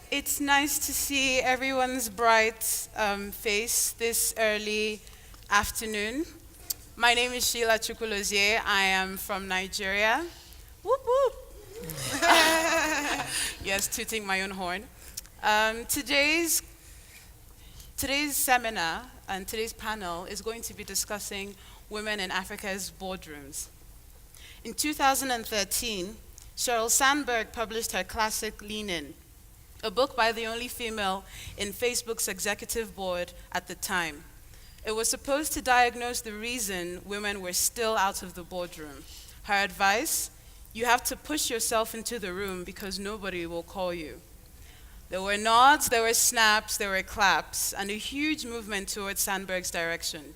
It's nice to see everyone's bright face this early afternoon. My name is Sheila Chukwolozie. I am from Nigeria. Whoop whoop. Yes, tooting my own horn. Today's seminar and today's panel is going to be discussing women in Africa's boardrooms. In 2013, Sheryl Sandberg published her classic Lean In, a book by the only female in Facebook's executive board at the time. It was supposed to diagnose the reason women were still out of the boardroom. Her advice: you have to push yourself into the room because nobody will call you. There were nods, there were snaps, there were claps, and a huge movement towards Sandberg's direction.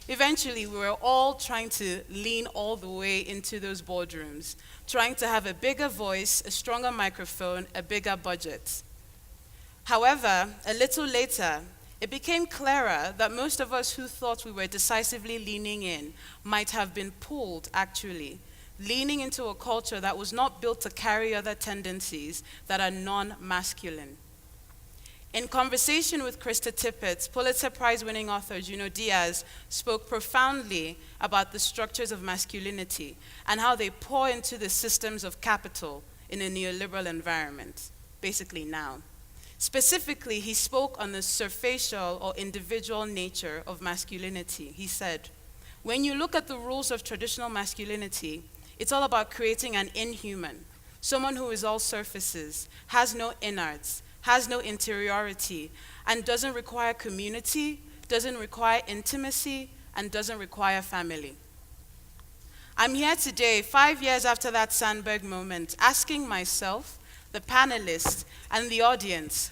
Eventually, we were all trying to lean all the way into those boardrooms, trying to have a bigger voice, a stronger microphone, a bigger budget. However, a little later, it became clearer that most of us who thought we were decisively leaning in might have been pulled, actually, leaning into a culture that was not built to carry other tendencies that are non-masculine. In conversation with Krista Tippett, Pulitzer Prize-winning author Junot Diaz spoke profoundly about the structures of masculinity and how they pour into the systems of capital in a neoliberal environment, basically now. Specifically, he spoke on the surfacial or individual nature of masculinity. He said, when you look at the rules of traditional masculinity, it's all about creating an inhuman, someone who is all surfaces, has no innards, has no interiority, and doesn't require community, doesn't require intimacy, and doesn't require family. I'm here today, 5 years after that Sandberg moment, asking myself, the panelists, and the audience,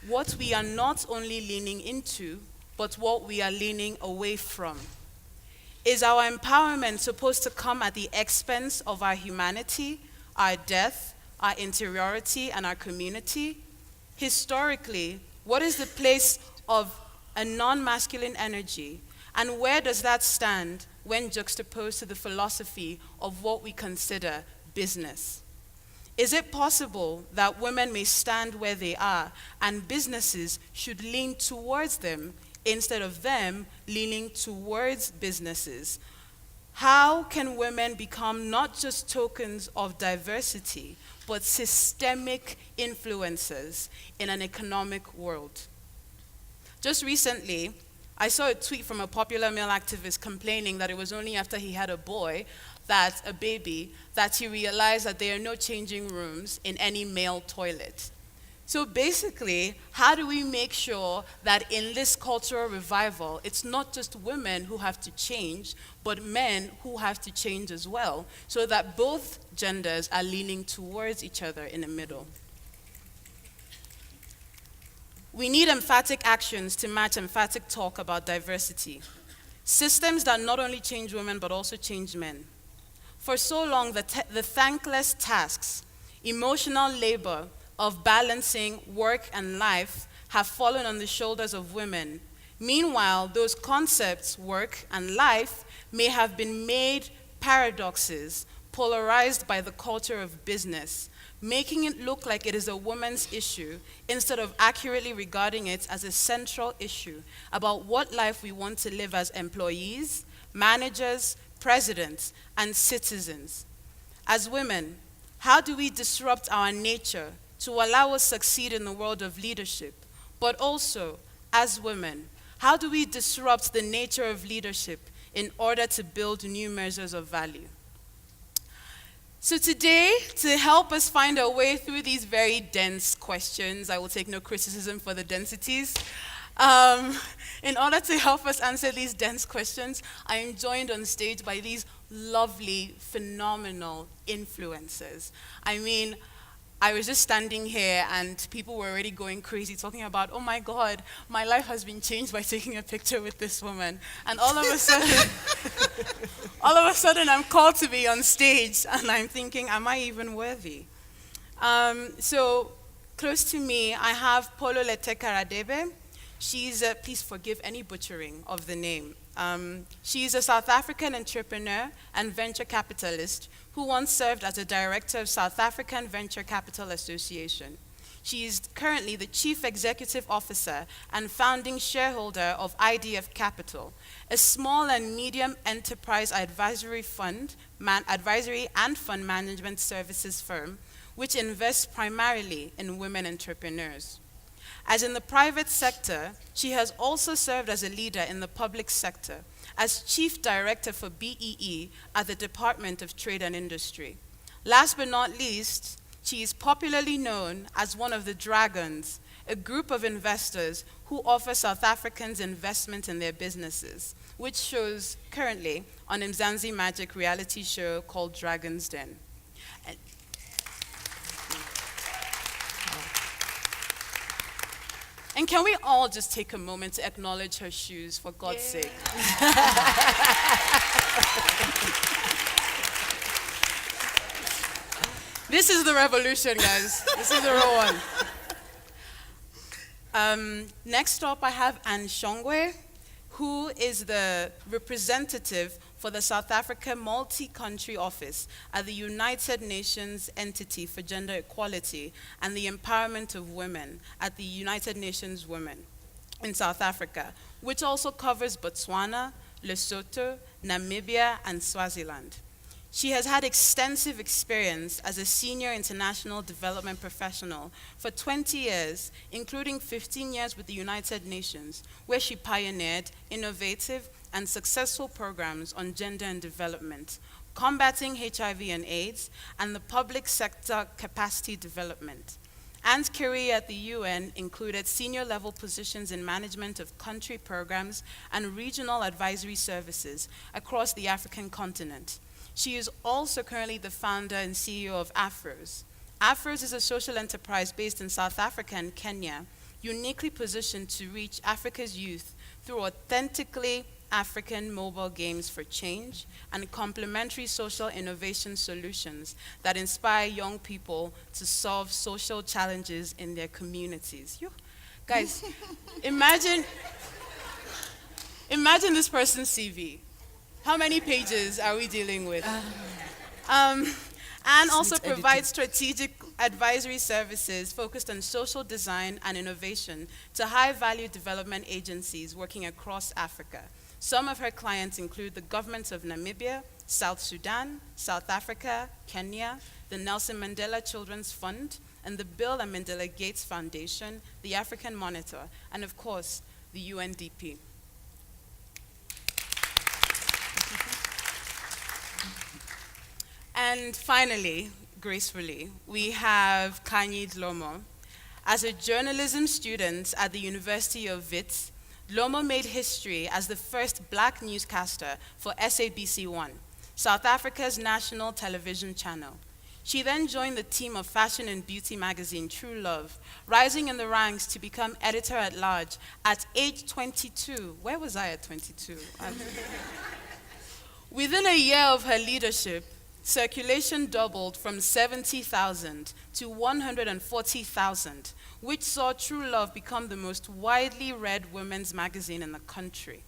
what we are not only leaning into, but what we are leaning away from. Is our empowerment supposed to come at the expense of our humanity, our depth, our interiority, and our community? Historically, what is the place of a non-masculine energy, and where does that stand when juxtaposed to the philosophy of what we consider business? Is it possible that women may stand where they are and businesses should lean towards them instead of them leaning towards businesses? How can women become not just tokens of diversity, but systemic influencers in an economic world? Just recently, I saw a tweet from a popular male activist complaining that it was only after he had a baby, that he realized that there are no changing rooms in any male toilet. So basically, how do we make sure that in this cultural revival, it's not just women who have to change, but men who have to change as well, so that both genders are leaning towards each other in the middle? We need emphatic actions to match emphatic talk about diversity. Systems that not only change women, but also change men. For so long, the thankless tasks, emotional labor of balancing work and life have fallen on the shoulders of women. Meanwhile, those concepts, work and life, may have been made paradoxes, polarized by the culture of business, making it look like it is a woman's issue instead of accurately regarding it as a central issue about what life we want to live as employees, managers, presidents, and citizens. As women, how do we disrupt our nature to allow us succeed in the world of leadership? But also, as women, how do we disrupt the nature of leadership in order to build new measures of value? So today, to help us find our way through these very dense questions, I will take no criticism for the densities. In order to help us answer these dense questions, I am joined on stage by these lovely, phenomenal influencers. I mean, I was just standing here and people were already going crazy talking about, oh my God, my life has been changed by taking a picture with this woman. And all of a sudden I'm called to be on stage and I'm thinking, am I even worthy? So close to me, I have Polo Letekaradebe. She's please forgive any butchering of the name. She's a South African entrepreneur and venture capitalist who once served as a director of South African Venture Capital Association. She is currently the Chief Executive Officer and founding shareholder of IDF Capital, a small and medium enterprise advisory and fund management services firm which invests primarily in women entrepreneurs. As in the private sector, she has also served as a leader in the public sector as Chief Director for BEE at the Department of Trade and Industry. Last but not least, she is popularly known as one of the Dragons, a group of investors who offer South Africans investment in their businesses, which shows currently on Mzansi Magic reality show called Dragon's Den. And can we all just take a moment to acknowledge her shoes, for God's sake? This is the revolution, guys. This is the real one. Next up, I have Anne Shongwe, who is the representative for the South Africa Multi-Country Office at the United Nations Entity for Gender Equality and the Empowerment of Women at the United Nations Women in South Africa, which also covers Botswana, Lesotho, Namibia, and Swaziland. She has had extensive experience as a senior international development professional for 20 years, including 15 years with the United Nations, where she pioneered innovative and successful programs on gender and development, combating HIV and AIDS, and the public sector capacity development. Anne's career at the UN included senior-level positions in management of country programs and regional advisory services across the African continent. She is also currently the founder and CEO of Afros. Afros is a social enterprise based in South Africa and Kenya, uniquely positioned to reach Africa's youth through authentically African mobile games for change and complementary social innovation solutions that inspire young people to solve social challenges in their communities. Guys, imagine this person's CV. How many pages are we dealing with? Anne also provides strategic advisory services focused on social design and innovation to high-value development agencies working across Africa. Some of her clients include the governments of Namibia, South Sudan, South Africa, Kenya, the Nelson Mandela Children's Fund, and the Bill and Melinda Gates Foundation, the African Monitor, and of course, the UNDP. And finally, gracefully, we have Khanyi Dlomo. As a journalism student at the University of Wits, Dlomo made history as the first black newscaster for SABC1, South Africa's national television channel. She then joined the team of fashion and beauty magazine True Love, rising in the ranks to become editor-at-large at age 22. Where was I at 22? Within a year of her leadership, circulation doubled from 70,000 to 140,000, which saw True Love become the most widely read women's magazine in the country.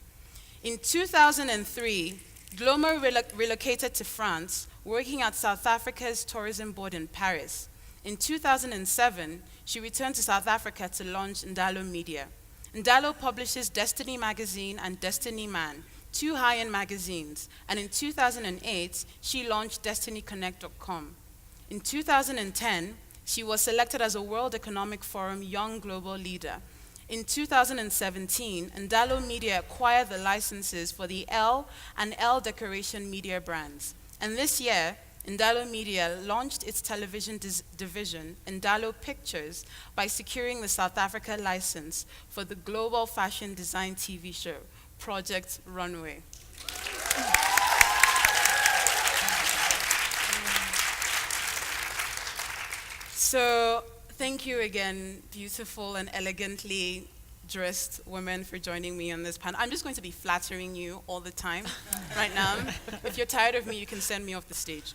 In 2003, Dlomo relocated to France, working at South Africa's tourism board in Paris. In 2007, she returned to South Africa to launch Ndalo Media. Ndalo publishes Destiny Magazine and Destiny Man, two high-end magazines, and in 2008, she launched DestinyConnect.com. In 2010, she was selected as a World Economic Forum Young Global Leader. In 2017, Ndalo Media acquired the licenses for the L and L Decoration media brands. And this year, Ndalo Media launched its television division, Ndalo Pictures, by securing the South Africa license for the global fashion design TV show, Project Runway. So, thank you again, beautiful and elegantly dressed women, for joining me on this panel. I'm just going to be flattering you all the time right now. If you're tired of me, you can send me off the stage.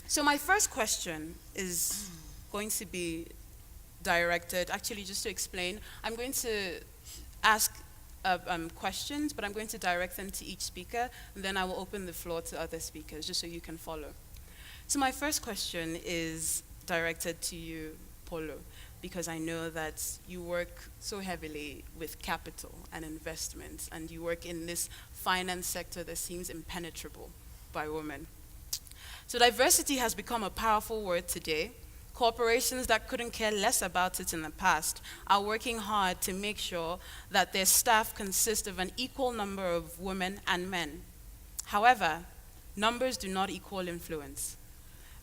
So my first question is going to be directed, actually just to explain, I'm going to ask questions, but I'm going to direct them to each speaker, and then I will open the floor to other speakers, just so you can follow. So my first question is directed to you, Apollo, because I know that you work so heavily with capital and investments, and you work in this finance sector that seems impenetrable by women. So diversity has become a powerful word today. Corporations that couldn't care less about it in the past are working hard to make sure that their staff consist of an equal number of women and men. However, numbers do not equal influence.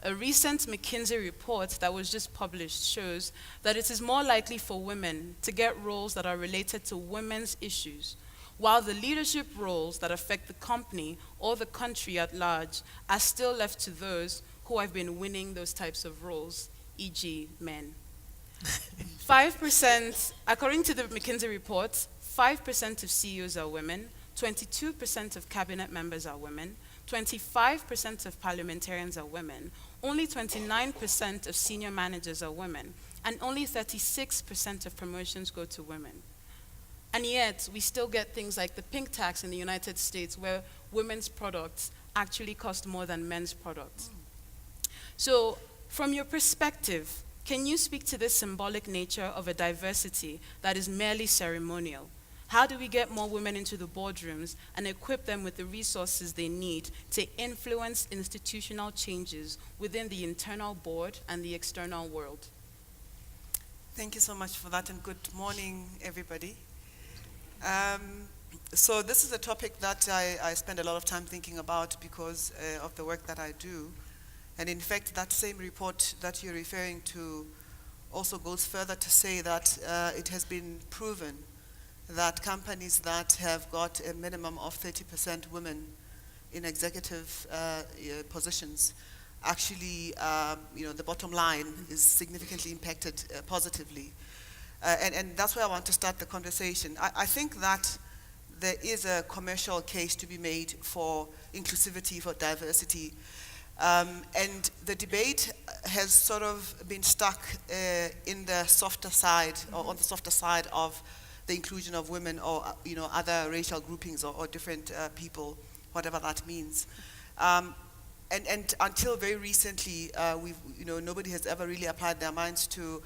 A recent McKinsey report that was just published shows that it is more likely for women to get roles that are related to women's issues, while the leadership roles that affect the company or the country at large are still left to those who have been winning those types of roles, e.g. men. 5%, according to the McKinsey report, 5% of CEOs are women, 22% of cabinet members are women, 25% of parliamentarians are women, only 29% of senior managers are women, and only 36% of promotions go to women. And yet, we still get things like the pink tax in the United States, where women's products actually cost more than men's products. So, from your perspective, can you speak to this symbolic nature of a diversity that is merely ceremonial? How do we get more women into the boardrooms and equip them with the resources they need to influence institutional changes within the internal board and the external world? Thank you so much for that, and good morning, everybody. So this is a topic that I spend a lot of time thinking about because of the work that I do. And in fact, that same report that you're referring to also goes further to say that it has been proven that companies that have got a minimum of 30% women in executive positions, actually, the bottom line is significantly impacted positively. And that's where I want to start the conversation. I think that there is a commercial case to be made for inclusivity, for diversity. And the debate has sort of been stuck in the softer side, or on the softer side of the inclusion of women or other racial groupings or different people, whatever that means. And until very recently, nobody has ever really applied their minds to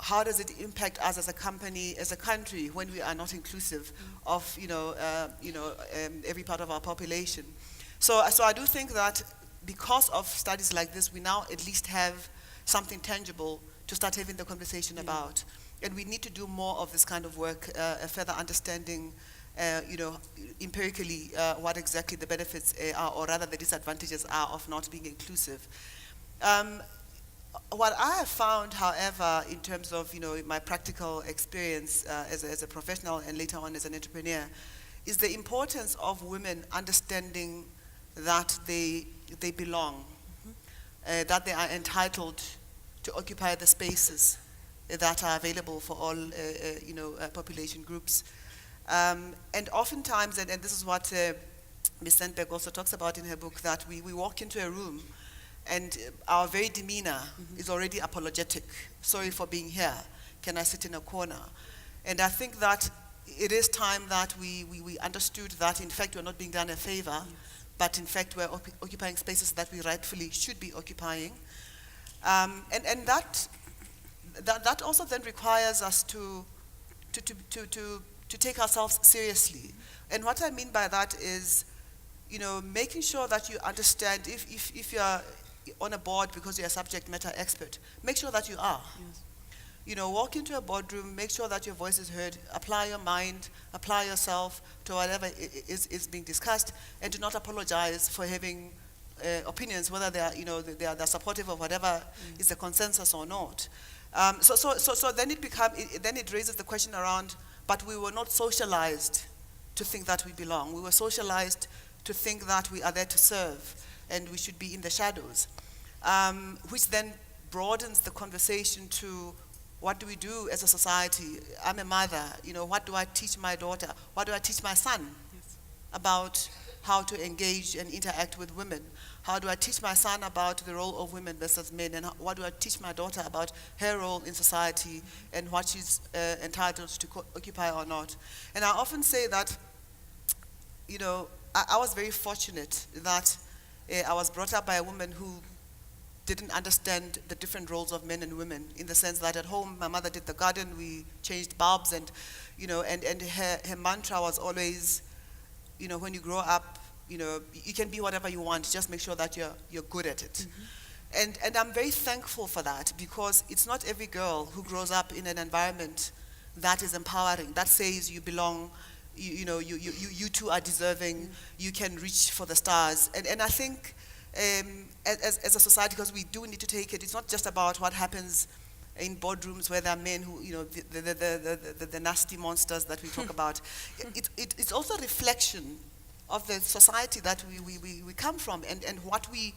how does it impact us as a company, as a country, when we are not inclusive of every part of our population. So I do think that because of studies like this, we now at least have something tangible to start having the conversation about. And we need to do more of this kind of work, a further understanding, empirically, what exactly the benefits are, or rather the disadvantages are of not being inclusive. What I have found, however, in terms of my practical experience as a professional and later on as an entrepreneur, is the importance of women understanding that they belong, that they are entitled to occupy the spaces that are available for all population groups. And oftentimes, and this is what Ms. Sandberg also talks about in her book, that we walk into a room and our very demeanor is already apologetic. Sorry for being here. Can I sit in a corner? And I think that it is time that we understood that, in fact, we're not being done a favor, but in fact, we're occupying spaces that we rightfully should be occupying. And that also then requires us to take ourselves seriously. And what I mean by that is, making sure that you understand if you're on a board because you're a subject matter expert, make sure that you are. Yes. Walk into a boardroom, make sure that your voice is heard, apply your mind, apply yourself to whatever is being discussed, and do not apologize for having opinions, whether they are, they're supportive of whatever is the consensus or not. So then it raises the question around, but we were not socialized to think that we belong. We were socialized to think that we are there to serve and we should be in the shadows, which then broadens the conversation to what do we do as a society? I'm a mother, what do I teach my daughter? What do I teach my son about how to engage and interact with women? How do I teach my son about the role of women versus men? And what do I teach my daughter about her role in society and what she's entitled to occupy or not? And I often say that, I was very fortunate that I was brought up by a woman who didn't understand the different roles of men and women, in the sense that at home my mother did the garden, we changed bulbs, and and her mantra was always, when you grow up, you can be whatever you want, just make sure that you're good at it. And I'm very thankful for that, because it's not every girl who grows up in an environment that is empowering, that says you belong, you too are deserving, you can reach for the stars. And I think as a society, because we do need to take it, it's not just about what happens in boardrooms where there are men who, the nasty monsters that we talk about. It's also a reflection of the society that we come from, and what we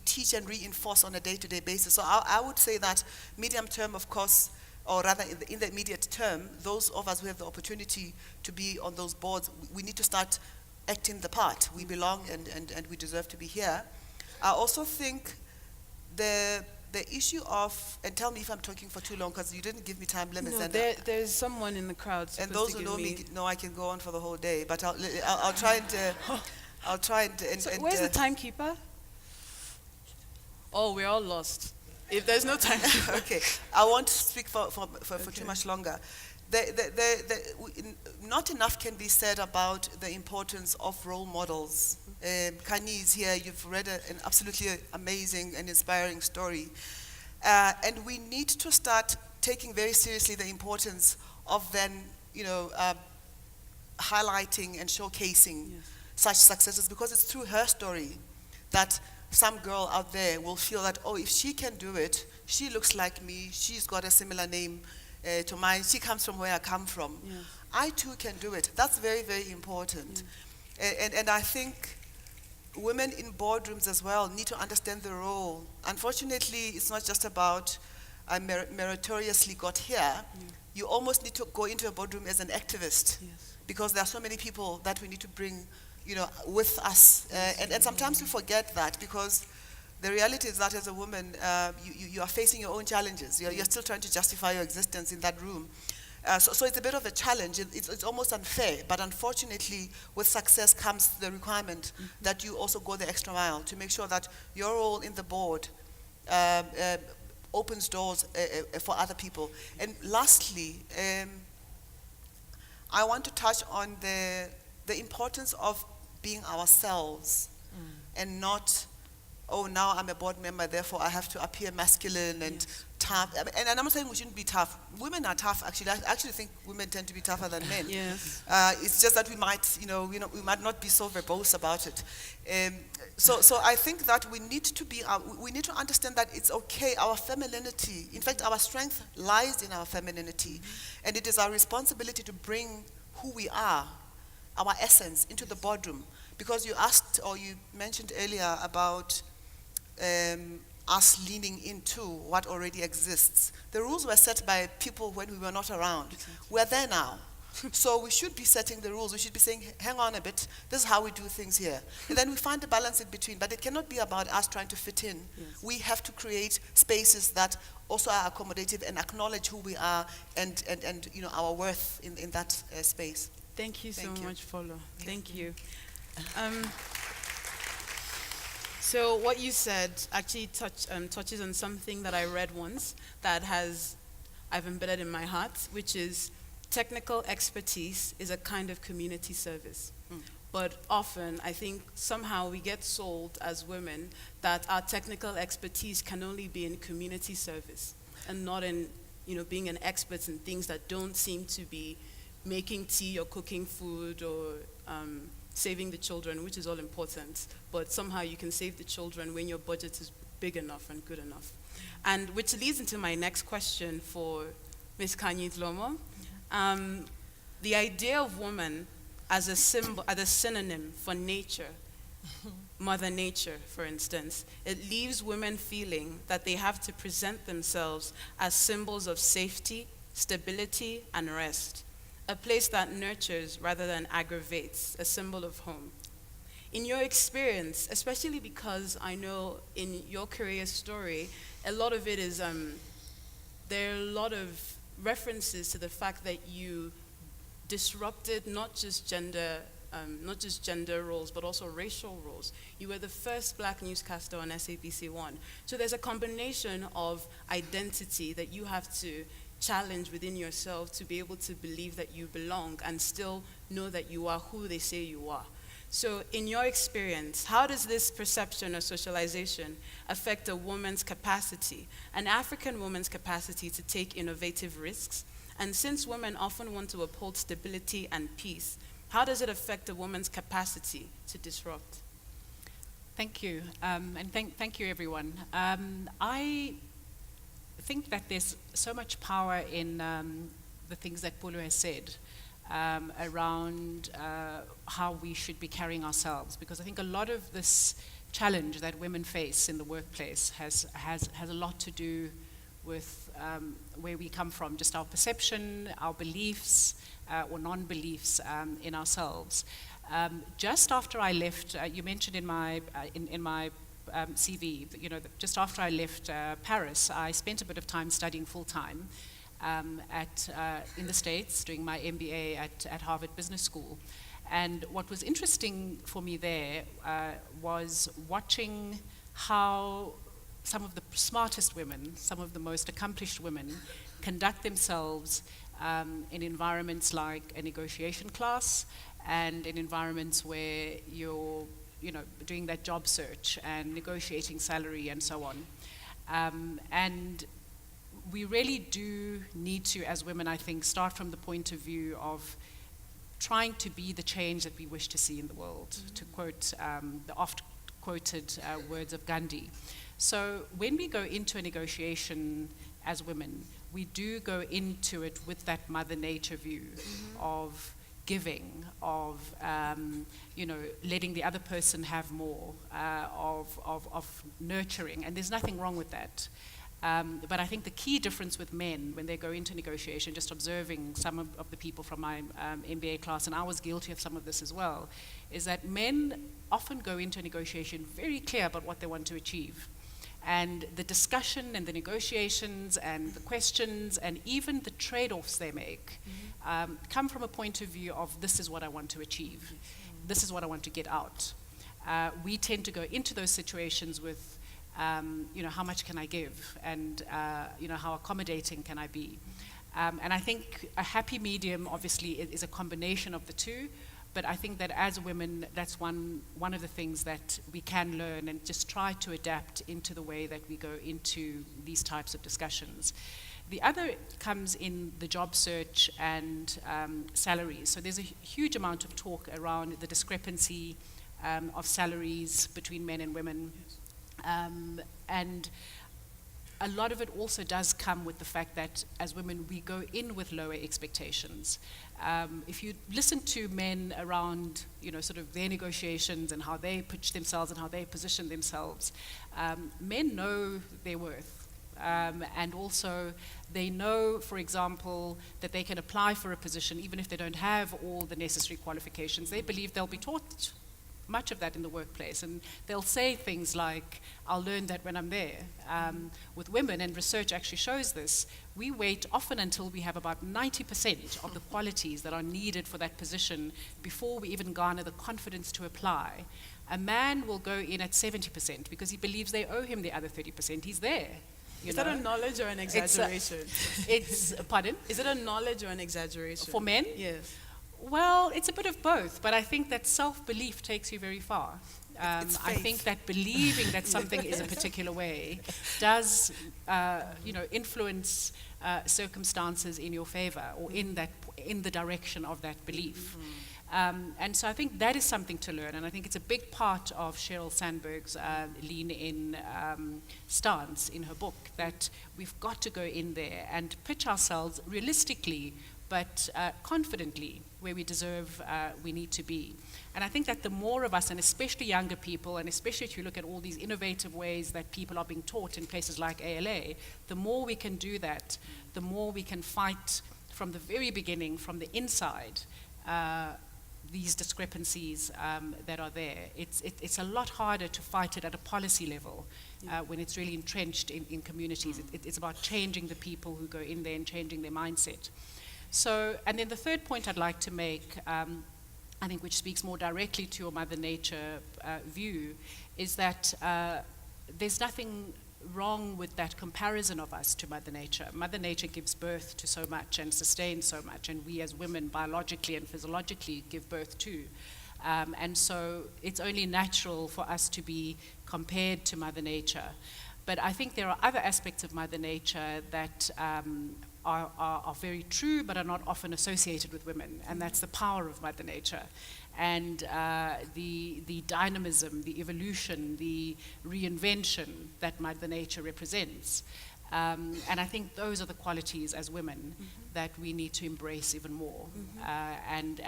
teach and reinforce on a day-to-day basis. So I would say that medium term, of course, or rather in the immediate term, those of us who have the opportunity to be on those boards, we need to start acting the part. We belong, and we deserve to be here. I also think the issue of, and tell me if I'm talking for too long, because you didn't give me time limits. No, and there's someone in the crowd. And those who know me know I can go on for the whole day, but I'll try and I'll try and. So where's the timekeeper? Oh, we're all lost. If there's no timekeeper. Okay, I won't speak for too much longer. Not enough can be said about the importance of role models. Kani is here. You've read an absolutely amazing and inspiring story. And we need to start taking very seriously the importance of then, highlighting and showcasing such successes, because it's through her story that some girl out there will feel that, oh, if she can do it, she looks like me, she's got a similar name to mine, she comes from where I come from. I too can do it. That's very, very important. And I think women in boardrooms as well need to understand the role. Unfortunately, it's not just about I meritoriously got here. You almost need to go into a boardroom as an activist, because there are so many people that we need to bring with us. And sometimes we forget that, because the reality is that as a woman, you are facing your own challenges. You're still trying to justify your existence in that room. So it's a bit of a challenge. It's almost unfair, but unfortunately, with success comes the requirement that you also go the extra mile to make sure that your role in the board opens doors for other people. And lastly, I want to touch on the importance of being ourselves, and not, oh, now I'm a board member, therefore I have to appear masculine and tough. And I'm not saying we shouldn't be tough. Women are tough, actually. I actually think women tend to be tougher than men. It's just that we might not be so verbose about it. So I think that we need to understand that it's okay. Our femininity, in fact, our strength lies in our femininity, and it is our responsibility to bring who we are, our essence, into the boardroom. Because you asked, or you mentioned earlier about us leaning into what already exists. The rules were set by people when we were not around. We're there now. So we should be setting the rules. We should be saying, hang on a bit, this is how we do things here. And then we find the balance in between. But it cannot be about us trying to fit in. We have to create spaces that also are accommodative and acknowledge who we are and our worth in that space. Thank you so much, Folo. Thank you. So what you said actually touches on something that I read once that I've embedded in my heart, which is technical expertise is a kind of community service. But often, I think somehow we get sold as women that our technical expertise can only be in community service and not in being an expert in things that don't seem to be making tea or cooking food or saving the children, which is all important, but somehow you can save the children when your budget is big enough and good enough. And which leads into my next question for Ms. Kanye Dlomo. The idea of woman as a symbol, as a synonym for nature, Mother Nature, for instance, it leaves women feeling that they have to present themselves as symbols of safety, stability, and rest. A place that nurtures rather than aggravates, a symbol of home. In your experience, especially because I know in your career story, a lot of it is, there are a lot of references to the fact that you disrupted not just gender not just gender roles, but also racial roles. You were the first Black newscaster on SABC1. So there's a combination of identity that you have to challenge within yourself to be able to believe that you belong and still know that you are who they say you are. So in your experience, how does this perception or socialization affect a woman's capacity, an African woman's capacity to take innovative risks? And since women often want to uphold stability and peace, how does it affect a woman's capacity to disrupt? Thank you, and thank you everyone. I think that there's so much power in the things that Pulu has said around how we should be carrying ourselves, because I think a lot of this challenge that women face in the workplace has a lot to do with where we come from, just our perception, our beliefs, or non-beliefs in ourselves. Just after I left, you mentioned in my CV, just after I left Paris, I spent a bit of time studying full-time in the States, doing my MBA at Harvard Business School. And what was interesting for me there was watching how some of the smartest women, some of the most accomplished women, conduct themselves in environments like a negotiation class and in environments where you're doing that job search and negotiating salary and so on. And we really do need to, as women, I think, start from the point of view of trying to be the change that we wish to see in the world, to quote the oft-quoted words of Gandhi. So when we go into a negotiation as women, we do go into it with that Mother Nature view of giving, of letting the other person have more, of nurturing, and there's nothing wrong with that. But I think the key difference with men when they go into negotiation, just observing some of the people from my MBA class, and I was guilty of some of this as well, is that men often go into a negotiation very clear about what they want to achieve. And the discussion and the negotiations and the questions and even the trade-offs they make come from a point of view of this is what I want to achieve. This is what I want to get out. We tend to go into those situations with how much can I give, and how accommodating can I be? And I think a happy medium obviously is a combination of the two, but I think that as women, that's one of the things that we can learn and just try to adapt into the way that we go into these types of discussions. The other comes in the job search and salaries. So there's a huge amount of talk around the discrepancy of salaries between men and women. And a lot of it also does come with the fact that as women we go in with lower expectations. If you listen to men around, sort of their negotiations and how they pitch themselves and how they position themselves, men know their worth. And also they know, for example, that they can apply for a position even if they don't have all the necessary qualifications. They believe they'll be taught much of that in the workplace, and they'll say things like, I'll learn that when I'm there. With women, and research actually shows this, we wait often until we have about 90% of the qualities that are needed for that position before we even garner the confidence to apply. A man will go in at 70% because he believes they owe him the other 30%. He's there. Is that a knowledge or an exaggeration? Pardon? Is it a knowledge or an exaggeration? For men? Yes. Well, it's a bit of both, but I think that self-belief takes you very far. I think that believing that something is a particular way does, influence circumstances in your favor or in the direction of that belief. And so I think that is something to learn, and I think it's a big part of Sheryl Sandberg's lean-in stance in her book, that we've got to go in there and pitch ourselves realistically but confidently where we deserve, we need to be. And I think that the more of us, and especially younger people, and especially if you look at all these innovative ways that people are being taught in places like ALA, the more we can do that, the more we can fight from the very beginning, from the inside, these discrepancies that are there. It's a lot harder to fight it at a policy level when it's really entrenched in communities. It's about changing the people who go in there and changing their mindset. So, and then the third point I'd like to make I think which speaks more directly to your Mother Nature view, is that there's nothing wrong with that comparison of us to Mother Nature. Mother Nature gives birth to so much and sustains so much, and we as women biologically and physiologically give birth too. And so it's only natural for us to be compared to Mother Nature. But I think there are other aspects of Mother Nature that are very true but are not often associated with women, and that's the power of Mother Nature. And the dynamism, the evolution, the reinvention that Mother Nature represents. And I think those are the qualities as women that we need to embrace even more and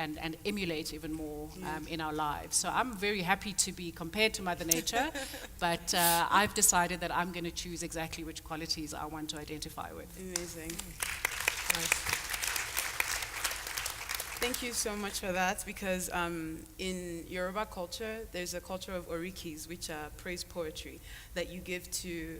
emulate even more in our lives. So I'm very happy to be compared to Mother Nature, but I've decided that I'm going to choose exactly which qualities I want to identify with. Amazing. Nice. Thank you so much for that, because in Yoruba culture, there's a culture of orikis, which are praise poetry that you give to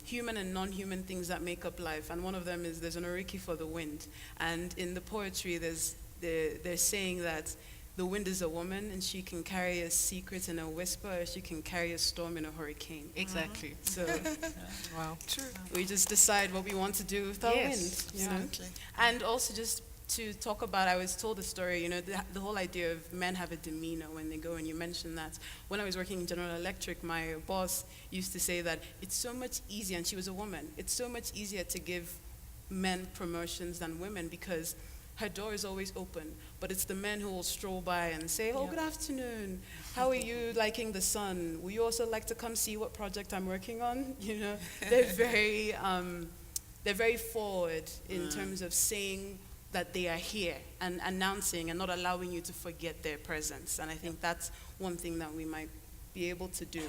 human and non-human things that make up life. And one of them is, there's an oriki for the wind. And in the poetry, they're saying that the wind is a woman, and she can carry a secret in a whisper, or she can carry a storm in a hurricane. Exactly. So Wow. True. we just decide what we want to do with our wind. You know? Exactly. And also just to talk about, I was told a story, you know, the whole idea of men have a demeanor when they go, and you mentioned that. When I was working in General Electric, my boss used to say that it's so much easier, and she was a woman, it's so much easier to give men promotions than women, because her door is always open, but it's the men who will stroll by and say, oh, good afternoon, how are you liking the sun? Would you also like to come see what project I'm working on? You know, they're very forward in terms of saying that they are here and announcing and not allowing you to forget their presence. And I think that's one thing that we might be able to do.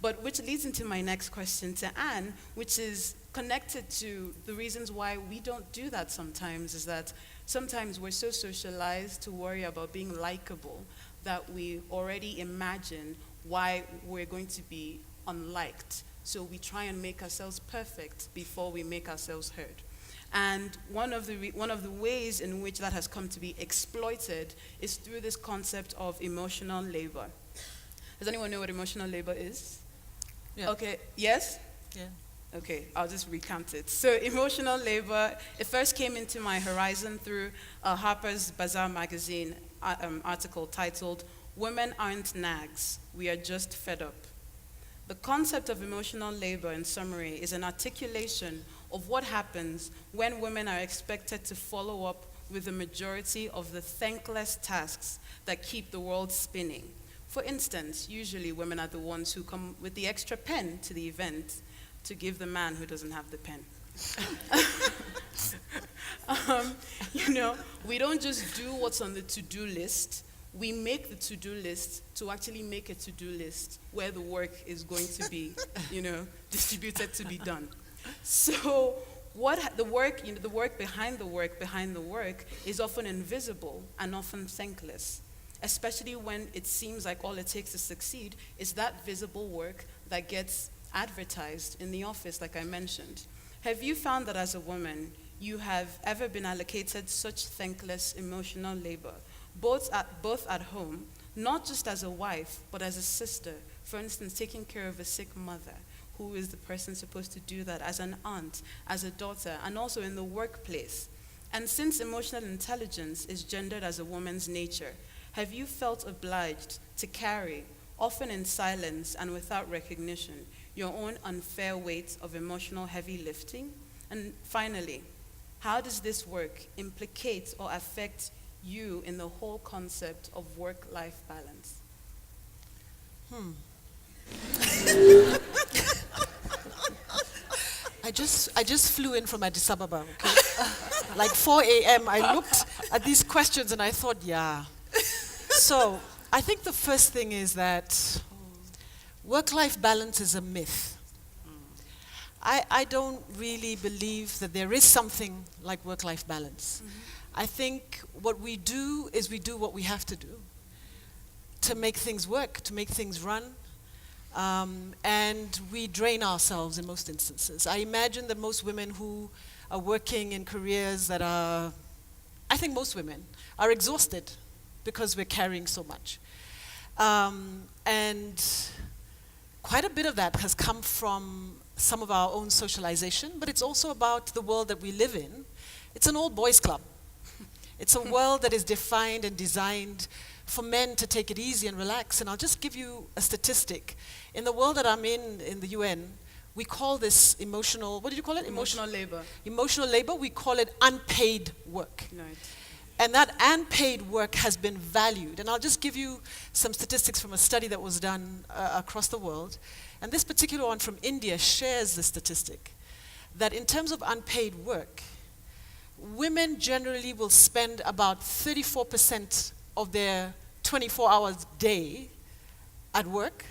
But which leads into my next question to Anne, which is connected to the reasons why we don't do that sometimes, is that sometimes we're so socialized to worry about being likable that we already imagine why we're going to be unliked. So we try and make ourselves perfect before we make ourselves heard. And one of the ways in which that has come to be exploited is through this concept of emotional labor. Does anyone know what emotional labor is? Yeah. Okay, yes? Yeah. Okay, I'll just recount it. So emotional labor, it first came into my horizon through a Harper's Bazaar magazine article titled, "Women Aren't Nags, We Are Just Fed Up." The concept of emotional labor, in summary, is an articulation of what happens when women are expected to follow up with the majority of the thankless tasks that keep the world spinning. For instance, usually women are the ones who come with the extra pen to the event to give the man who doesn't have the pen. You know, we don't just do what's on the to-do list. We make the to-do list to actually make a to-do list where the work is going to be, you know, distributed to be done. So the work behind the work is often invisible and often thankless, especially when it seems like all it takes to succeed is that visible work that gets advertised in the office, like I mentioned. Have you found that as a woman, you have ever been allocated such thankless emotional labor, both at home, not just as a wife, but as a sister? For instance, taking care of a sick mother. Who is the person supposed to do that? As an aunt, as a daughter, and also in the workplace. And since emotional intelligence is gendered as a woman's nature, have you felt obliged to carry, often in silence and without recognition, your own unfair weight of emotional heavy lifting? And finally, how does this work implicate or affect you in the whole concept of work-life balance? I just flew in from Addis Ababa, okay? Like 4 a.m., I looked at these questions and I thought, yeah. So I think the first thing is that work-life balance is a myth. I don't really believe that there is something like work-life balance. I think what we do is we do what we have to do to make things work, to make things run. And we drain ourselves in most instances. I imagine that most women who are working in careers that are, I think most women are exhausted because we're carrying so much. And quite a bit of that has come from some of our own socialization, but it's also about the world that we live in. It's an old boys club. It's a world that is defined and designed for men to take it easy and relax. And I'll just give you a statistic. In the world that I'm in the UN, we call this emotional, what did you call it? Emotional labor. Emotional labor, we call it unpaid work. Right. And that unpaid work has been valued. And I'll just give you some statistics from a study that was done across the world. And this particular one from India shares the statistic that in terms of unpaid work, women generally will spend about 34% of their 24 hours day at work,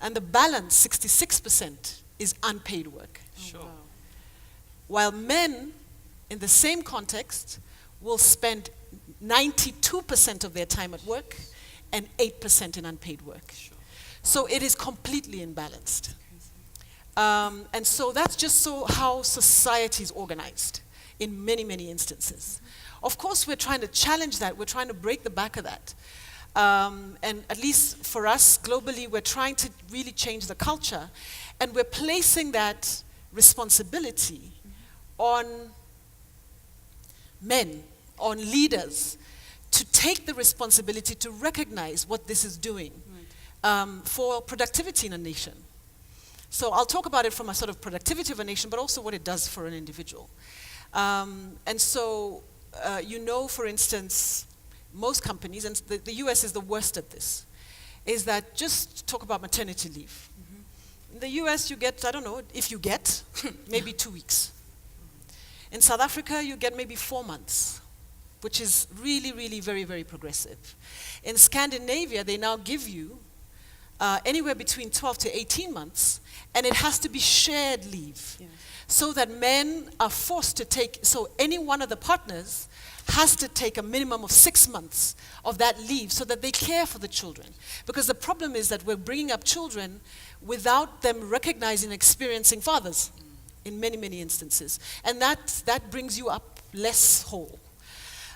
and the balance, 66%, is unpaid work. Sure. Wow. While men, in the same context, will spend 92% of their time at work and 8% in unpaid work. Sure. So it is completely imbalanced. And so that's just so how society is organized in many, many instances. Of course, we're trying to challenge that. We're trying to break the back of that. And at least for us, globally, we're trying to really change the culture. And we're placing that responsibility on men, on leaders, to take the responsibility to recognize what this is doing for productivity in a nation. So I'll talk about it from a sort of productivity of a nation, but also what it does for an individual. And so, you know, for instance, most companies, and the US is the worst at this, is that just talk about maternity leave. In the US, you get, I don't know, if you get, maybe 2 weeks. In South Africa, you get maybe 4 months, which is really, really very, very progressive. In Scandinavia, they now give you anywhere between 12 to 18 months, and it has to be shared leave. Yeah. So that men are forced to take, so any one of the partners has to take a minimum of 6 months of that leave so that they care for the children. Because the problem is that we're bringing up children without them recognizing and experiencing fathers in many, many instances. And that brings you up less whole.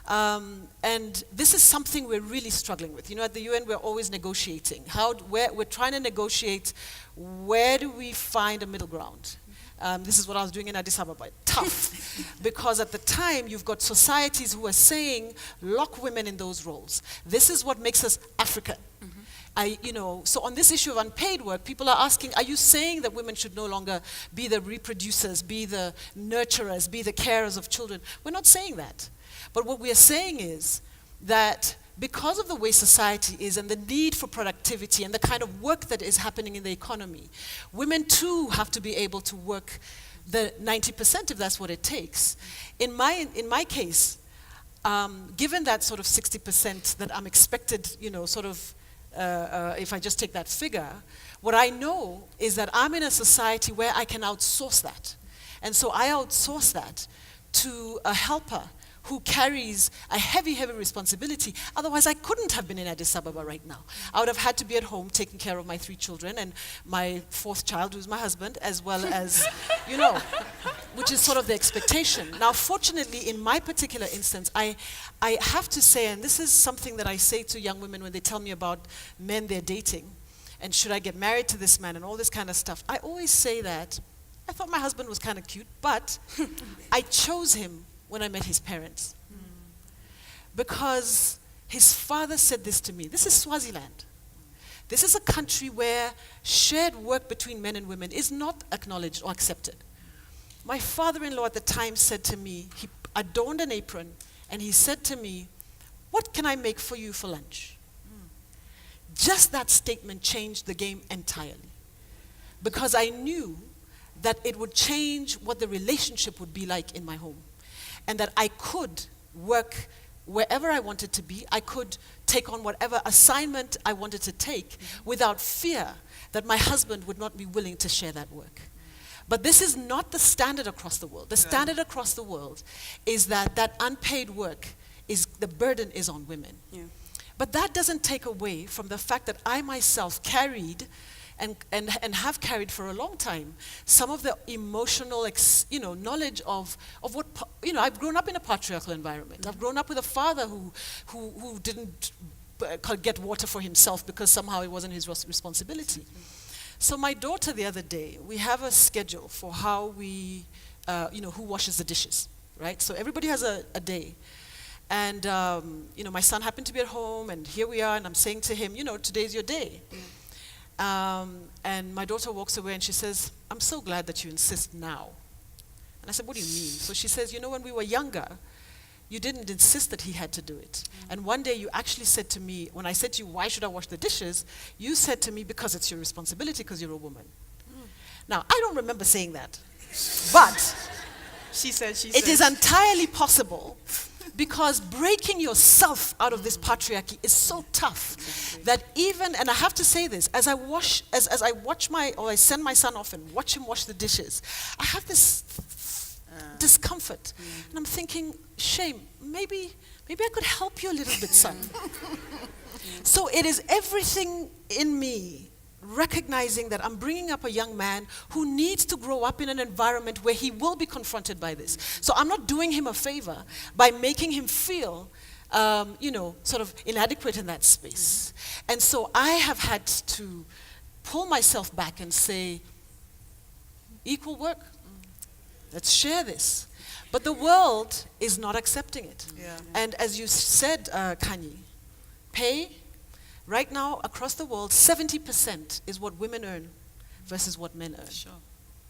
And this is something we're really struggling with. You know, at the UN, we're always negotiating. We're trying to negotiate, where do we find a middle ground? This is what I was doing in Addis Ababa. Tough. Because at the time, you've got societies who are saying, lock women in those roles. This is what makes us African. So on this issue of unpaid work, people are asking, are you saying that women should no longer be the reproducers, be the nurturers, be the carers of children? We're not saying that. But what we are saying is that because of the way society is and the need for productivity and the kind of work that is happening in the economy, women too have to be able to work the 90% if that's what it takes. In my case, given that sort of 60% that I'm expected, if I just take that figure, what I know is that I'm in a society where I can outsource that. And so I outsource that to a helper who carries a heavy, heavy responsibility. Otherwise, I couldn't have been in Addis Ababa right now. I would have had to be at home taking care of my 3 children and my 4th child, who's my husband, as well as, which is sort of the expectation. Now, fortunately, in my particular instance, I have to say, and this is something that I say to young women when they tell me about men they're dating, and should I get married to this man and all this kind of stuff, I always say that I thought my husband was kind of cute, but I chose him when I met his parents. Because his father said this to me. This is Swaziland. This is a country where shared work between men and women is not acknowledged or accepted. My father-in-law at the time said to me, he adorned an apron, and he said to me, "What can I make for you for lunch?" Just that statement changed the game entirely. Because I knew that it would change what the relationship would be like in my home. And that I could work wherever I wanted to be. I could take on whatever assignment I wanted to take without fear that my husband would not be willing to share that work. But this is not the standard across the world. The standard across the world is that unpaid work, the burden is on women. Yeah. But that doesn't take away from the fact that I myself carried and have carried for a long time some of the emotional, knowledge of what, I've grown up in a patriarchal environment. I've grown up with a father who didn't get water for himself because somehow it wasn't his responsibility. So my daughter the other day, we have a schedule for how we, who washes the dishes, right? So everybody has a day. And, my son happened to be at home, and here we are, and I'm saying to him, today's your day. And my daughter walks away and she says, I'm so glad that you insist now. And I said, what do you mean? So she says, when we were younger, you didn't insist that he had to do it. And one day you actually said to me, when I said to you, why should I wash the dishes? You said to me, because it's your responsibility, because you're a woman. Now, I don't remember saying that. But She said. it is entirely possible, because breaking yourself out of this patriarchy is so tough that even, and I have to say this, as I send my son off and watch him wash the dishes, I have this discomfort. And I'm thinking, shame, maybe I could help you a little bit, son. So it is everything in me recognizing that I'm bringing up a young man who needs to grow up in an environment where he will be confronted by this. So I'm not doing him a favor by making him feel, sort of inadequate in that space. And so I have had to pull myself back and say, equal work, let's share this. But the world is not accepting it. Yeah. And as you said, Kanye, pay. Right now, across the world, 70% is what women earn versus what men earn. Sure.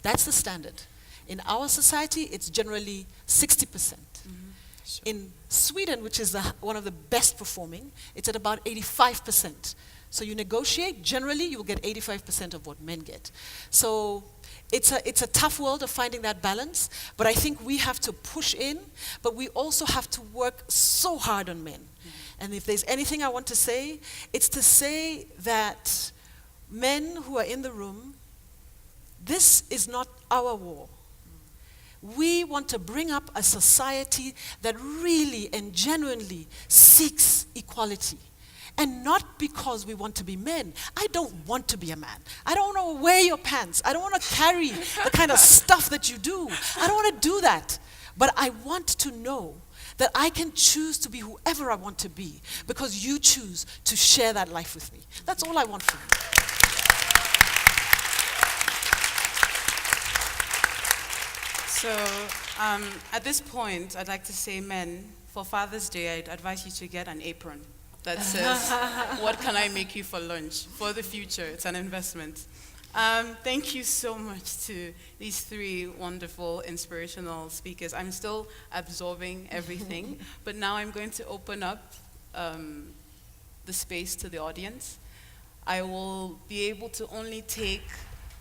That's the standard. In our society, it's generally 60%. Sure. In Sweden, which is one of the best performing, it's at about 85%. So you negotiate, generally you will get 85% of what men get. So it's a tough world of finding that balance, but I think we have to push in, but we also have to work so hard on men. And if there's anything I want to say, it's to say that men who are in the room, this is not our war. We want to bring up a society that really and genuinely seeks equality. And not because we want to be men. I don't want to be a man. I don't want to wear your pants. I don't want to carry the kind of stuff that you do. I don't want to do that. But I want to know that I can choose to be whoever I want to be because you choose to share that life with me. That's all I want from you. So at this point, I'd like to say, men, for Father's Day, I'd advise you to get an apron that says, what can I make you for lunch? For the future, it's an investment. Thank you so much to these three wonderful, inspirational speakers. I'm still absorbing everything, but now I'm going to open up the space to the audience. I will be able to only take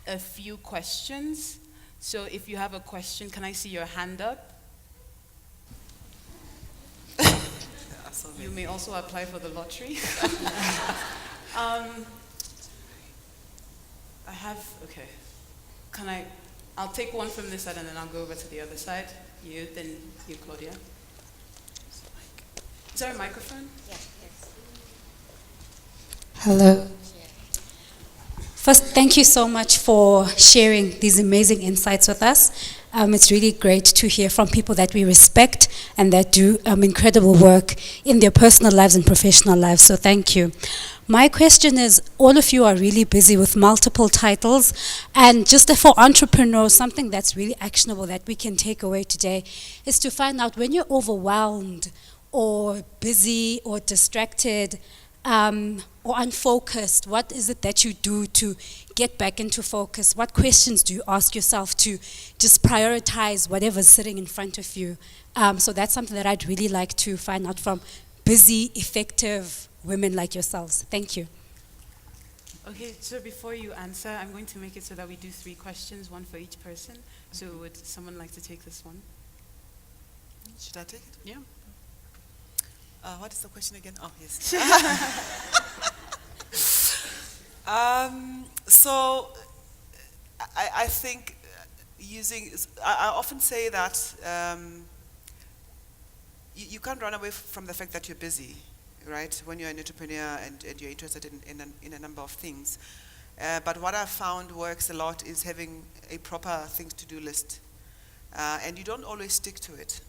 a few questions. So if you have a question, can I see your hand up? You may also apply for the lottery. Okay. I'll take one from this side and then I'll go over to the other side. You, then you, Claudia. Is there a microphone? Yeah, yes. Hello. First, thank you so much for sharing these amazing insights with us. It's really great to hear from people that we respect and that do incredible work in their personal lives and professional lives, so thank you. My question is, all of you are really busy with multiple titles, and just for entrepreneurs, something that's really actionable that we can take away today is to find out when you're overwhelmed or busy or distracted or unfocused, what is it that you do to get back into focus? What questions do you ask yourself to just prioritize whatever's sitting in front of you? So that's something that I'd really like to find out from busy, effective women like yourselves. Thank you. Okay, so before you answer, I'm going to make it so that we do 3 questions, 1 for each person. So would someone like to take this one? Should I take it? Yeah. What is the question again? Oh, yes. So I think I often say that you can't run away from the fact that you're busy, right? When you're an entrepreneur and you're interested in a number of things. But what I've found works a lot is having a proper things to do list. And you don't always stick to it.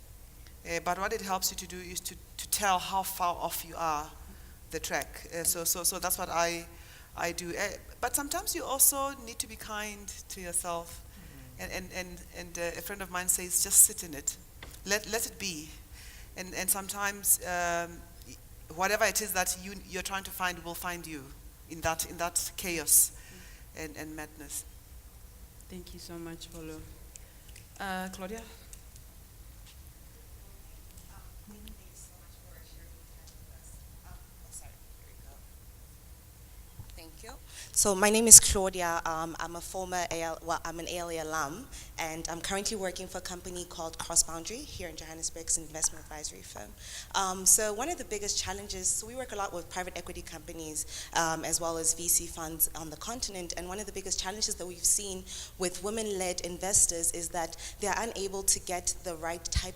But what it helps you to do is to tell how far off you are the track. So that's what I do. But sometimes you also need to be kind to yourself. And a friend of mine says, just sit in it. Let it be. And sometimes whatever it is that you're trying to find will find you in that chaos and madness. Thank you so much, Polo. Claudia? Thank you. So my name is Claudia. I'm a former I'm an ALA alum, and I'm currently working for a company called Cross Boundary here in Johannesburg. It's an investment advisory firm. So one of the biggest challenges, so we work a lot with private equity companies as well as VC funds on the continent, and one of the biggest challenges that we've seen with women-led investors is that they're unable to get the right type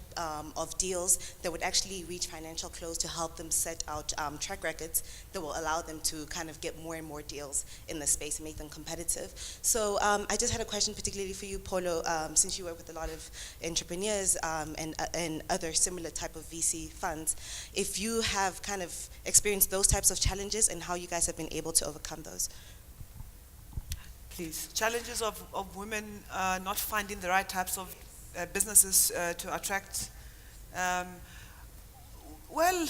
of deals that would actually reach financial close to help them set out track records that will allow them to kind of get more and more deals in the space and make them competitive. So I just had a question particularly for you, Polo, since you work with a lot of entrepreneurs and other similar type of VC funds, if you have kind of experienced those types of challenges and how you guys have been able to overcome those. Please. Challenges of women not finding the right types of businesses to attract. Well,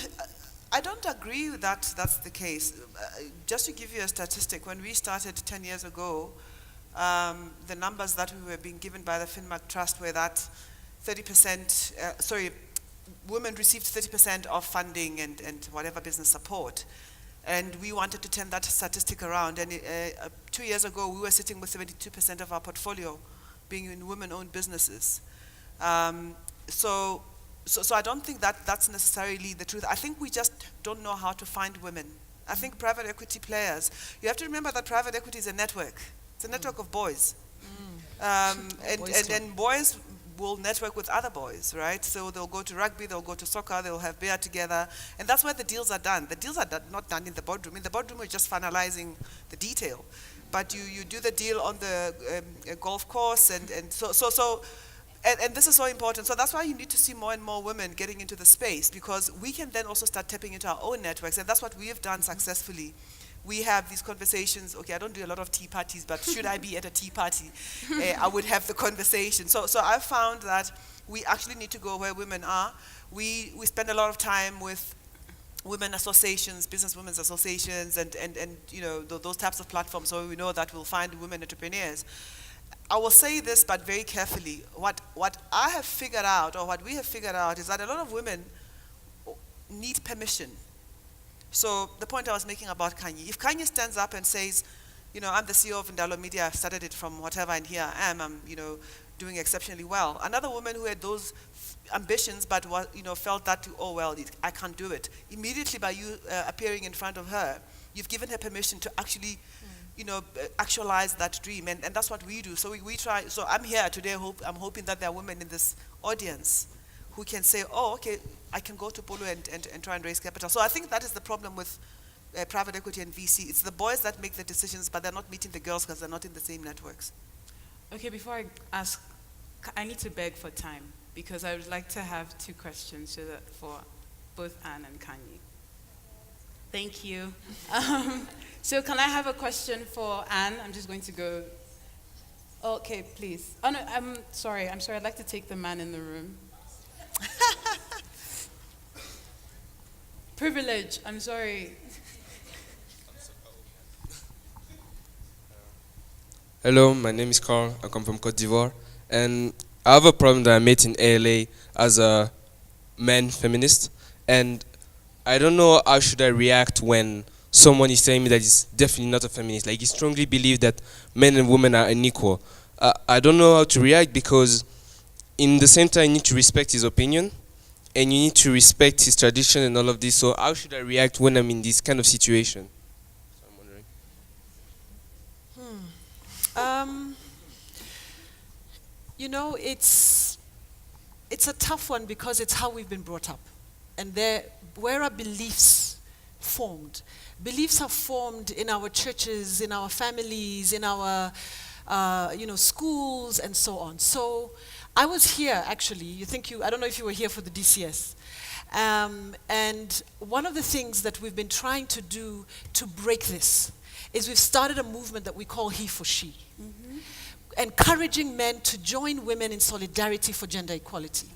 I don't agree that that's the case. Just to give you a statistic, when we started 10 years ago, the numbers that we were being given by the Finmark Trust were that 30%, women received 30% of funding and whatever business support. And we wanted to turn that statistic around. And 2 years ago, we were sitting with 72% of our portfolio being in women-owned businesses. So I don't think that that's necessarily the truth. I think we just don't know how to find women. I think private equity players, you have to remember that private equity is a network. It's a network of boys. And boys will network with other boys, right? So they'll go to rugby, they'll go to soccer, they'll have beer together. And that's where the deals are done. The deals are not done in the boardroom. In the boardroom, we're just finalizing the detail. But you do the deal on the golf course, and so this is so important. So that's why you need to see more and more women getting into the space, because we can then also start tapping into our own networks, and that's what we have done successfully. We have these conversations. Okay, I don't do a lot of tea parties, but should I be at a tea party, I would have the conversation. So I've found that we actually need to go where women are. We spend a lot of time with women associations, business women's associations, and you know, those types of platforms, so we know that we'll find women entrepreneurs. I will say this, but very carefully. What I have figured out, or what we have figured out, is that a lot of women need permission. So the point I was making about Kanye, if Kanye stands up and says, you know, I'm the CEO of Ndalo Media, I've started it from whatever, and here I am, I'm, you know, doing exceptionally well. Another woman who had those ambitions, but was, you know, felt that, oh well, I can't do it. Immediately by you appearing in front of her, you've given her permission to actually you know, actualize that dream, and that's what we do. So we try. So I'm here today. I'm hoping that there are women in this audience who can say, "Oh, okay, I can go to Polo and try and raise capital." So I think that is the problem with private equity and VC. It's the boys that make the decisions, but they're not meeting the girls because they're not in the same networks. Okay, before I ask, I need to beg for time, because I would like to have 2 questions for both Anne and Kanye. Thank you. So can I have a question for Anne? I'm just going to go. Okay, please. Oh no, I'm sorry. I'd like to take the man in the room. Privilege. I'm sorry. Hello, my name is Carl. I come from Côte d'Ivoire, and I have a problem that I met in ALA as a man feminist, and I don't know how should I react when someone is telling me that he's definitely not a feminist. Like, he strongly believes that men and women are unequal. I don't know how to react, because in the same time you need to respect his opinion and you need to respect his tradition and all of this. So how should I react when I'm in this kind of situation? So I'm wondering. You know, it's a tough one, because it's how we've been brought up. And where our beliefs formed. Beliefs are formed in our churches, in our families, in our schools, and so on. So I was here, actually. I don't know if you were here for the DCS. And one of the things that we've been trying to do to break this is we've started a movement that we call He for She, encouraging men to join women in solidarity for gender equality.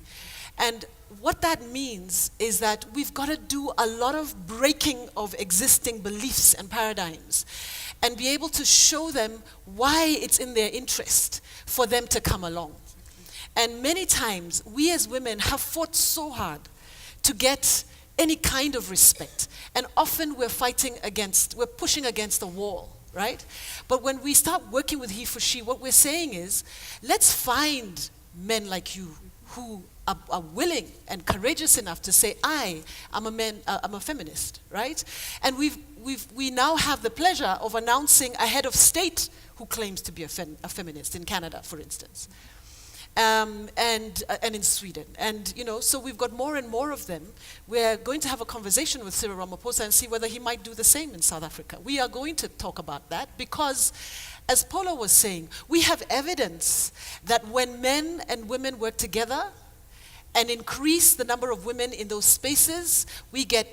And what that means is that we've got to do a lot of breaking of existing beliefs and paradigms and be able to show them why it's in their interest for them to come along. And many times, we as women have fought so hard to get any kind of respect. And often we're pushing against a wall, right? But when we start working with He for She, what we're saying is, let's find men like you who are willing and courageous enough to say, I'm a feminist, right? And we now have the pleasure of announcing a head of state who claims to be a feminist in Canada, for instance. And in Sweden. And, so we've got more and more of them. We're going to have a conversation with Cyril Ramaphosa and see whether he might do the same in South Africa. We are going to talk about that because, as Paula was saying, we have evidence that when men and women work together and increase the number of women in those spaces, we get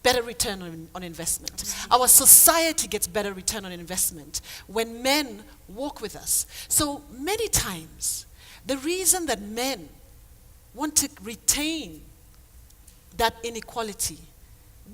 better return on investment. Our society gets better return on investment when men walk with us. So many times, the reason that men want to retain that inequality,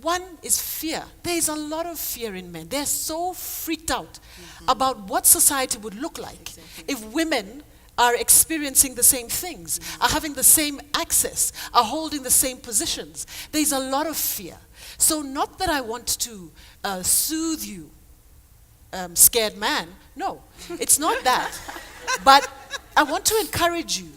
one is fear. There is a lot of fear in men. They're so freaked out about what society would look like if women are experiencing the same things, are having the same access, are holding the same positions. There's a lot of fear. So not that I want to soothe you, scared man. No, it's not that. But I want to encourage you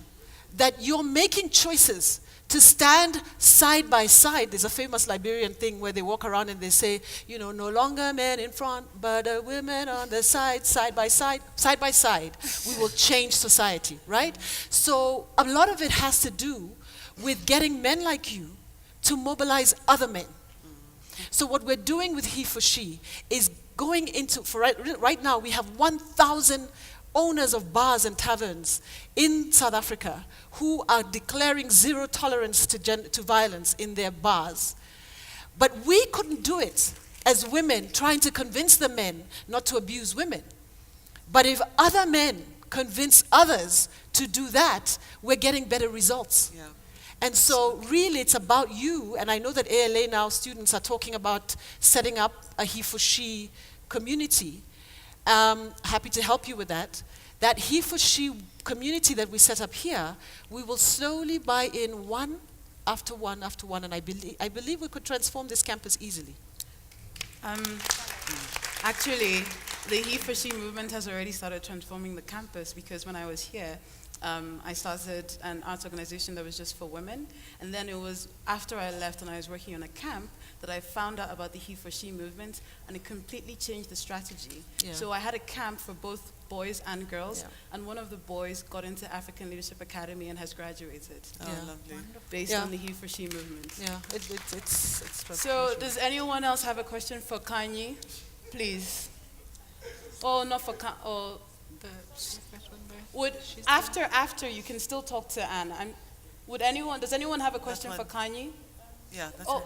that you're making choices to stand side by side. There's a famous Liberian thing where they walk around and they say, no longer men in front, but women on the side by side. Side by side, we will change society, right? So a lot of it has to do with getting men like you to mobilize other men. So what we're doing with He for She is going into, right now we have 1,000 owners of bars and taverns in South Africa who are declaring zero tolerance to violence in their bars. But we couldn't do it as women trying to convince the men not to abuse women. But if other men convince others to do that, we're getting better results. Yeah. And so really it's about you, and I know that ALA now students are talking about setting up a He for She community. Happy to help you with that. That He for She community that we set up here, we will slowly buy in one after one after one, and I believe we could transform this campus easily. Actually, the He for She movement has already started transforming the campus because when I was here, I started an arts organization that was just for women, and then it was after I left and I was working on a camp that I found out about the He for She movement, and it completely changed the strategy. Yeah. So I had a camp for both boys and girls, and one of the boys got into African Leadership Academy and has graduated. Lovely. Based on the He for She movement. Yeah, it's So does anyone else have a question for Kanye? Please. Oh, not for Kanye. Oh, after you can still talk to Anne. Does anyone have a question for Kanye? Yeah, that's it.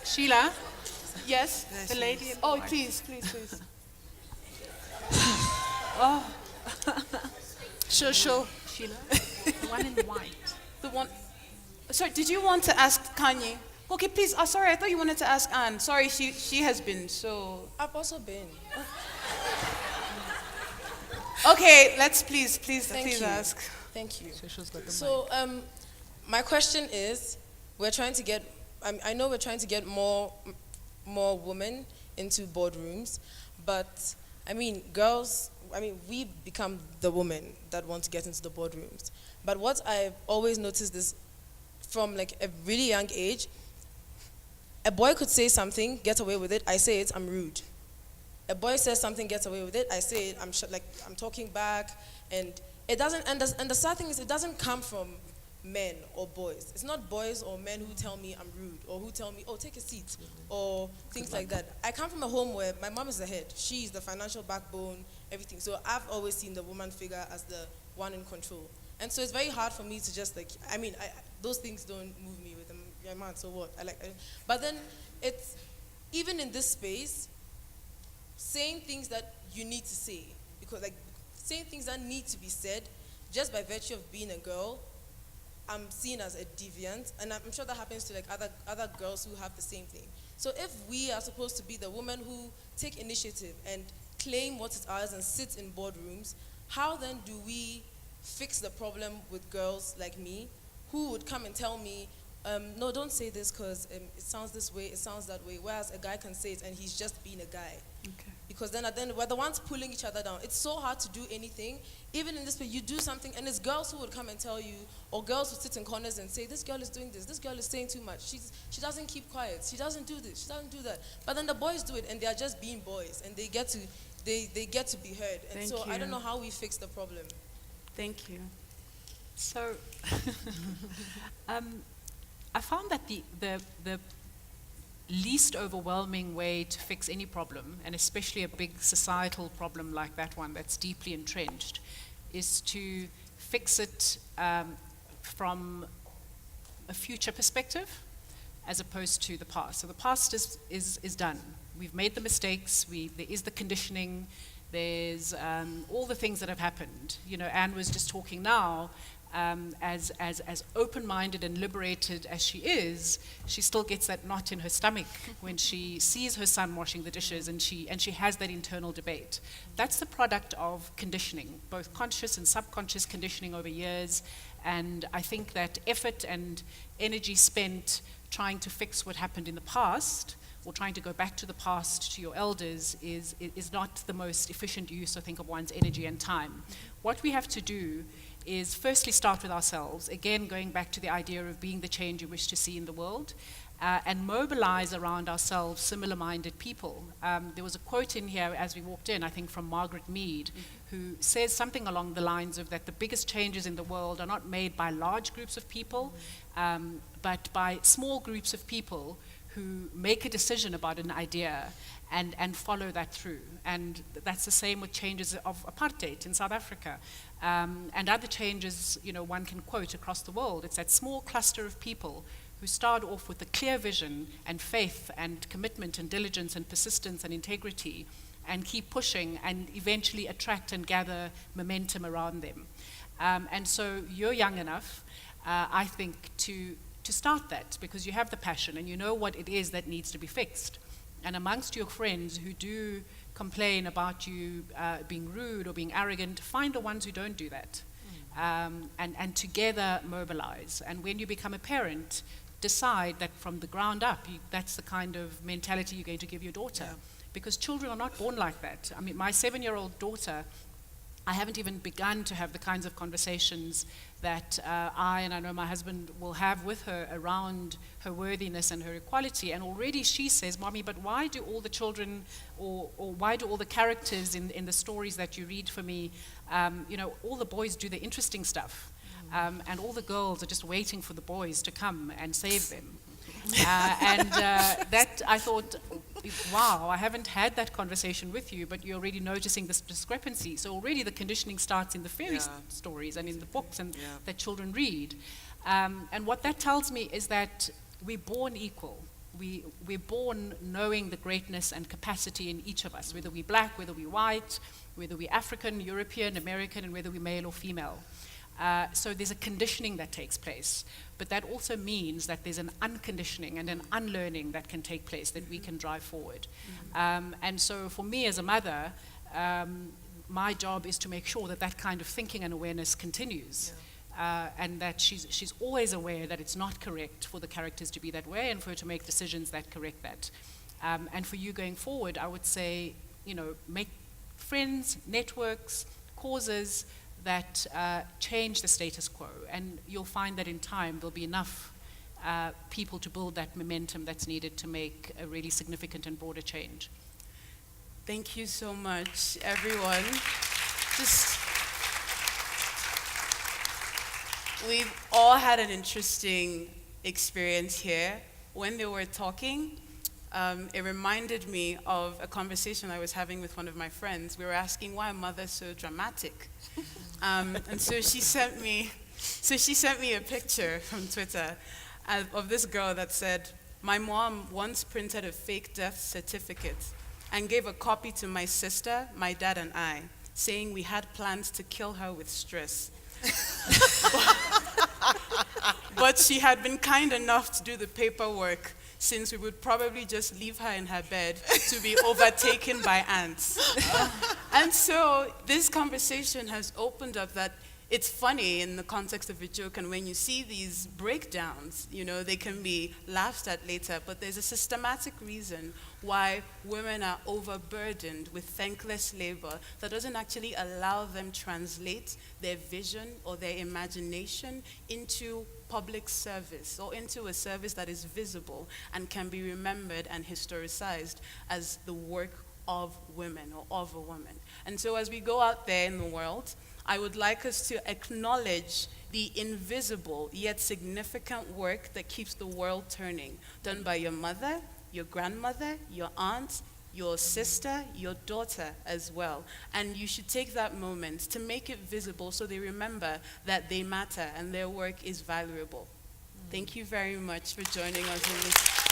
Sheila? Yes? Yes, The lady? Oh, please. Oh. Sure. Sheila? The one in white. The one. Sorry, did you want to ask Kanye? Okay, please. Sorry, I thought you wanted to ask Anne. Sorry, she has been, so. I've also been. Okay, let's please ask. Thank you. So, my question is, we're trying to get, I know we're trying to get more women into boardrooms, but girls, we become the women that want to get into the boardrooms. But what I've always noticed is from like a really young age, a boy could say something, get away with it, I say it, I'm rude. A boy says something, gets away with it, I say it, I'm talking back, and it doesn't, and the sad thing is it doesn't come from men or boys. It's not boys or men who tell me I'm rude or who tell me, oh, take a seat or things like that. I come from a home where my mom is the head. She's the financial backbone, everything. So I've always seen the woman figure as the one in control. And so it's very hard for me to just like, those things don't move me with them. You're a man, so what? But then it's, even in this space, saying things that you need to say, because like saying things that need to be said, just by virtue of being a girl, I'm seen as a deviant, and I'm sure that happens to like other girls who have the same thing. So if we are supposed to be the women who take initiative and claim what is ours and sit in boardrooms, how then do we fix the problem with girls like me who would come and tell me, no, don't say this because it sounds this way, it sounds that way, whereas a guy can say it and he's just being a guy. Okay. Because then we're the ones pulling each other down. It's so hard to do anything. Even in this way, you do something, and it's girls who would come and tell you, or girls who sit in corners and say, this girl is doing this girl is saying too much, she doesn't keep quiet, she doesn't do this, she doesn't do that. But then the boys do it, and they are just being boys, and they get to be heard. And Thank so you. I don't know how we fix the problem. Thank you. So, I found that the least overwhelming way to fix any problem, and especially a big societal problem like that one that's deeply entrenched, is to fix it from a future perspective as opposed to the past. So the past is done. We've made the mistakes, there is the conditioning, there's all the things that have happened. You know, Anne was just talking now, as open-minded and liberated as she is, she still gets that knot in her stomach when she sees her son washing the dishes, and she has that internal debate. That's the product of conditioning, both conscious and subconscious conditioning over years, and I think that effort and energy spent trying to fix what happened in the past, or trying to go back to the past, to your elders, is not the most efficient use, I think, of one's energy and time. What we have to do is firstly start with ourselves, again going back to the idea of being the change you wish to see in the world, and mobilize around ourselves similar-minded people. There was a quote in here as we walked in, I think from Margaret Mead, who says something along the lines of that the biggest changes in the world are not made by large groups of people, but by small groups of people who make a decision about an idea and follow that through. And that's the same with changes of apartheid in South Africa. And other changes, you know, one can quote across the world. It's that small cluster of people who start off with a clear vision and faith and commitment and diligence and persistence and integrity, and keep pushing and eventually attract and gather momentum around them. And so you're young enough, I think, to start that, because you have the passion and you know what it is that needs to be fixed. And amongst your friends who do complain about you being rude or being arrogant, find the ones who don't do that. And together mobilize. And when you become a parent, decide that from the ground up, that's the kind of mentality you're going to give your daughter. Yeah. Because children are not born like that. I mean, my 7-year-old daughter, I haven't even begun to have the kinds of conversations that I know my husband will have with her around her worthiness and her equality. And already she says, Mommy, but why do all the children or why do all the characters in the stories that you read for me, all the boys do the interesting stuff. And all the girls are just waiting for the boys to come and save them. That I thought, wow, I haven't had that conversation with you, but you're already noticing this discrepancy. So already the conditioning starts in the fairy stories and in the books and that children read. And what that tells me is that we're born equal. We're born knowing the greatness and capacity in each of us, whether we're black, whether we're white, whether we're African, European, American, and whether we're male or female. So there's a conditioning that takes place, but that also means that there's an unconditioning and an unlearning that can take place that we can drive forward. And so for me as a mother, my job is to make sure that that kind of thinking and awareness continues, and that she's always aware that it's not correct for the characters to be that way and for her to make decisions that correct that. And for you going forward, I would say, make friends, networks, causes that change the status quo, and you'll find that in time there'll be enough people to build that momentum that's needed to make a really significant and broader change. Thank you so much, everyone. we've all had an interesting experience here. When they were talking, it reminded me of a conversation I was having with one of my friends. We were asking why mother's so dramatic. And so she sent me a picture from Twitter of this girl that said, "My mom once printed a fake death certificate and gave a copy to my sister, my dad, and I, saying we had plans to kill her with stress. But she had been kind enough to do the paperwork, since we would probably just leave her in her bed to be overtaken by ants." And so this conversation has opened up that it's funny in the context of a joke, and when you see these breakdowns, they can be laughed at later, but there's a systematic reason why women are overburdened with thankless labor that doesn't actually allow them translate their vision or their imagination into public service or into a service that is visible and can be remembered and historicized as the work of women or of a woman. And so as we go out there in the world, I would like us to acknowledge the invisible yet significant work that keeps the world turning, done by your mother, your grandmother, your aunt, your sister, your daughter as well. And you should take that moment to make it visible so they remember that they matter and their work is valuable. Thank you very much for joining us in this.